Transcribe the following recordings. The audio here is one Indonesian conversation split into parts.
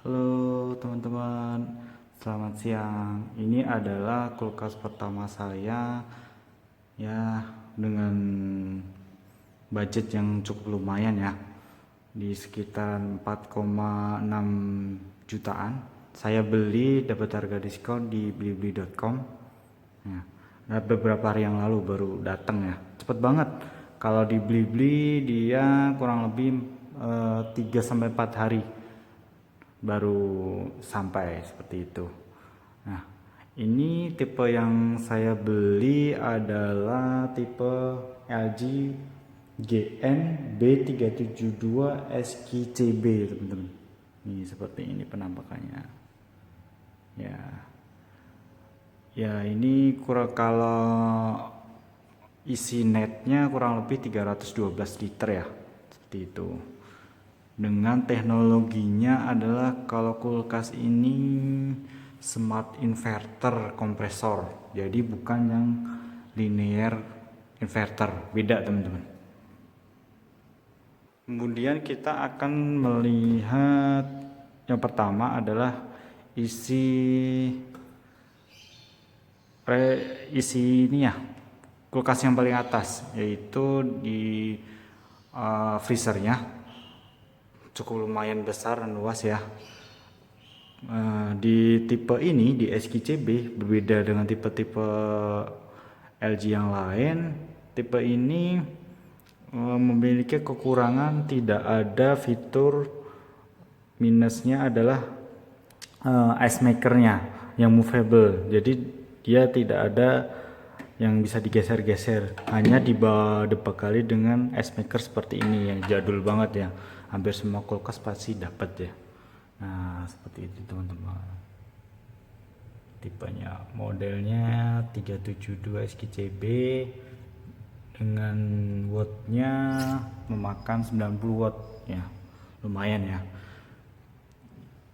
Halo teman-teman, selamat siang. Ini adalah kulkas pertama saya ya, dengan budget yang cukup lumayan ya, di sekitar 4,6 jutaan. Saya beli dapat harga diskon di blibli.com ya. Nah, beberapa hari yang lalu baru datang ya, cepet banget. Kalau di Blibli dia kurang lebih 3 sampai 4 hari baru sampai, seperti itu. Nah, ini tipe yang saya beli adalah tipe LG GN B372 SKCB, teman-teman. Ini seperti ini penampakannya. Ya. Ya, ini kurang, kalau isi netnya kurang lebih 312 liter ya. Seperti itu. Dengan teknologinya adalah kalau kulkas ini smart inverter kompresor, jadi bukan yang linear inverter, beda teman-teman. Kemudian kita akan melihat yang pertama adalah isi ini ya, kulkas yang paling atas, yaitu di freezernya cukup lumayan besar dan luas ya. Di tipe ini, di SKCB, berbeda dengan tipe-tipe LG yang lain. Tipe ini memiliki kekurangan, tidak ada fitur minusnya adalah ice makernya yang movable. Jadi dia tidak ada yang bisa digeser-geser, hanya dibekali dengan ice maker seperti ini yang jadul banget ya. Hampir semua kulkas pasti dapat ya. Nah, seperti itu teman-teman. Tipenya, modelnya 372 SKCB dengan wattnya memakan 90 watt ya, lumayan ya.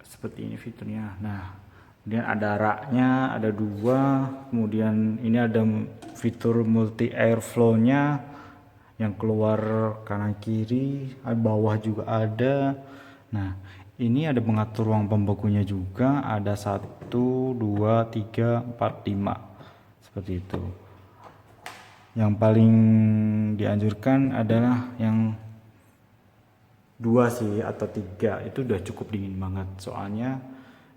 Seperti ini fiturnya. Nah, kemudian ada raknya, ada dua. Kemudian ini ada fitur multi airflow-nya yang keluar kanan kiri, bawah juga ada. Nah, ini ada pengatur ruang pembekunya juga, ada 1, 2, 3, 4, 5 seperti itu. Yang paling dianjurkan adalah yang 2 sih, atau 3, itu udah cukup dingin banget. Soalnya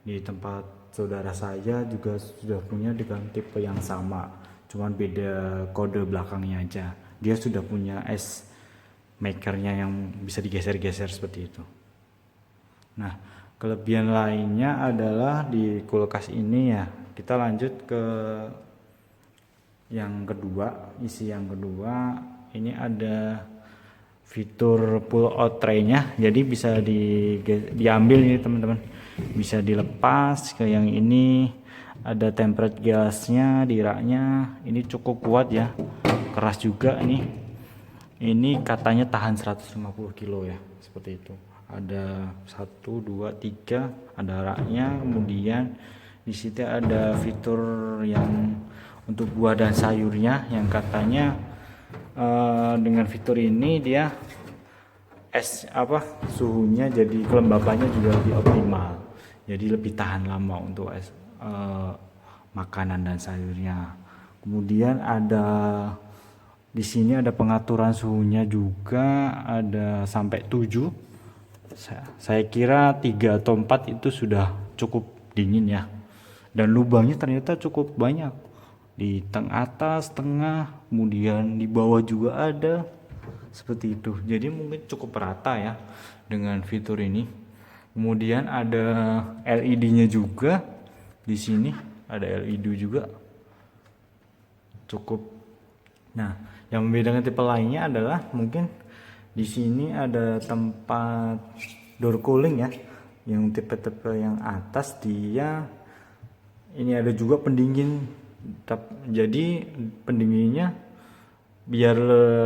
di tempat saudara saya juga sudah punya dengan tipe yang sama, cuman beda kode belakangnya aja. Dia sudah punya ice makernya yang bisa digeser-geser seperti itu. Nah, kelebihan lainnya adalah di kulkas ini ya, kita lanjut ke yang kedua. Isi yang kedua ini ada fitur pull out tray-nya, jadi bisa diambil ini teman-teman, bisa dilepas ke yang ini. Ada tempered gasnya di raknya, ini cukup kuat ya, keras juga ini katanya tahan 150 kilo ya, seperti itu. Ada 1, 2, 3, ada raknya. Kemudian di situ ada fitur yang untuk buah dan sayurnya, yang katanya dengan fitur ini dia suhunya, jadi kelembabannya juga lebih optimal, jadi lebih tahan lama untuk makanan dan sayurnya. Kemudian ada di sini ada pengaturan suhunya juga, ada sampai 7. Saya kira 3 atau 4 itu sudah cukup dingin ya. Dan lubangnya ternyata cukup banyak. Di atas, tengah, kemudian di bawah juga ada. Seperti itu. Jadi mungkin cukup rata ya dengan fitur ini. Kemudian ada LED-nya juga. Di sini ada LED juga. Cukup. Nah, yang membedakan tipe lainnya adalah mungkin di sini ada tempat door cooling ya. Yang tipe-tipe yang atas dia ini ada juga pendingin. Jadi pendinginnya biar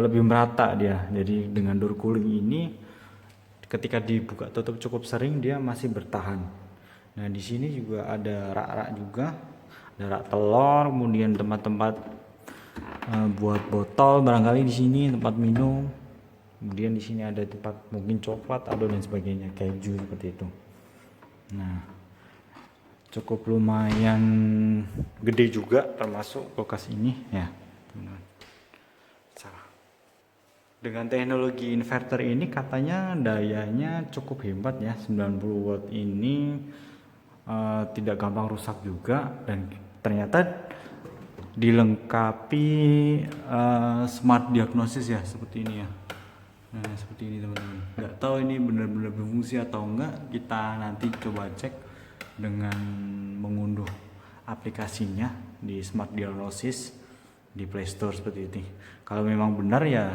lebih merata dia. Jadi dengan door cooling ini ketika dibuka tutup cukup sering, dia masih bertahan. Nah, di sini juga ada rak-rak juga. Ada rak telur, kemudian tempat-tempat buat botol barangkali di sini, tempat minum. Kemudian di sini ada tempat mungkin coklat atau dan sebagainya, keju seperti itu. Nah, cukup lumayan gede juga termasuk kulkas ini ya, teman-teman. Dengan teknologi inverter ini katanya dayanya cukup hebat ya, 90 watt ini tidak gampang rusak juga, dan ternyata dilengkapi smart diagnosis ya, seperti ini ya. Nah, seperti ini teman-teman. Nggak tahu ini benar-benar berfungsi atau enggak, kita nanti coba cek dengan mengunduh aplikasinya di smart diagnosis di Play Store seperti ini. Kalau memang benar ya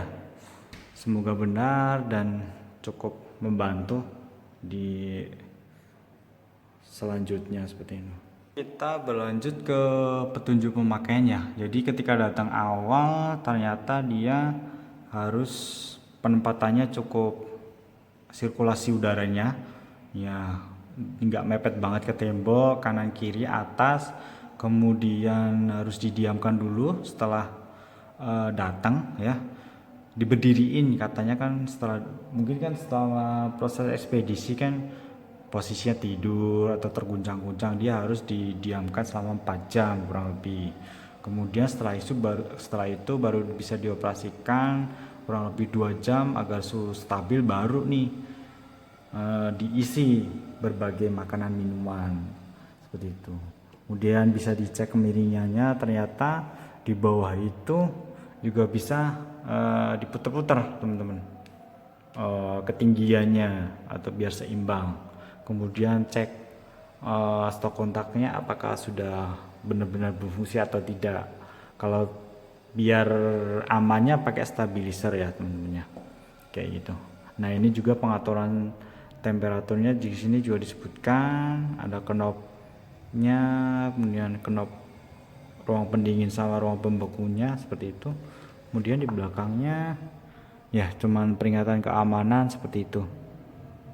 semoga benar dan cukup membantu di selanjutnya seperti ini. Kita berlanjut ke petunjuk pemakaiannya. Jadi ketika datang awal ternyata dia harus penempatannya cukup, sirkulasi udaranya ya nggak mepet banget ke tembok, kanan kiri atas, kemudian harus didiamkan dulu setelah datang ya, diberdiriin katanya kan, setelah mungkin kan setelah proses ekspedisi kan posisinya tidur atau terguncang-guncang, dia harus didiamkan selama 4 jam kurang lebih. Kemudian setelah itu baru bisa dioperasikan kurang lebih 2 jam agar suhu stabil, baru nih diisi berbagai makanan minuman seperti itu. Kemudian bisa dicek kemiringannya, ternyata di bawah itu juga bisa diputar-putar teman-teman, ketinggiannya atau biar seimbang. Kemudian cek stok kontaknya apakah sudah benar-benar berfungsi atau tidak. Kalau biar amannya pakai stabilizer ya teman-teman ya, kayak gitu. Nah ini juga pengaturan temperaturnya di sini juga disebutkan, ada knobnya, kemudian knob ruang pendingin sama ruang pembekunya seperti itu. Kemudian di belakangnya ya cuman peringatan keamanan seperti itu,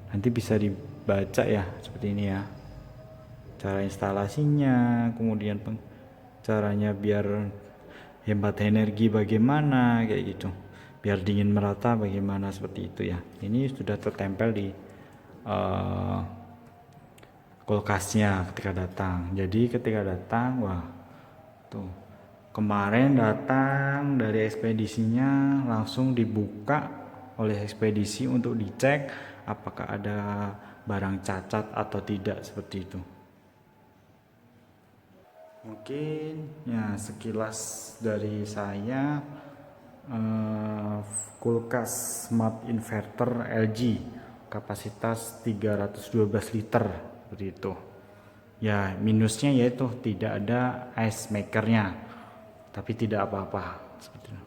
nanti bisa dibaca ya seperti ini ya, cara instalasinya, kemudian caranya biar hemat energi bagaimana kayak gitu, biar dingin merata bagaimana seperti itu ya. Ini sudah tertempel di kulkasnya ketika datang. Jadi ketika datang, wah tuh kemarin datang dari ekspedisinya langsung dibuka oleh ekspedisi untuk dicek apakah ada barang cacat atau tidak seperti itu. Mungkin ya sekilas dari saya kulkas smart inverter LG kapasitas 312 liter seperti itu. Ya minusnya yaitu tidak ada ice makernya, tapi tidak apa-apa seperti itu.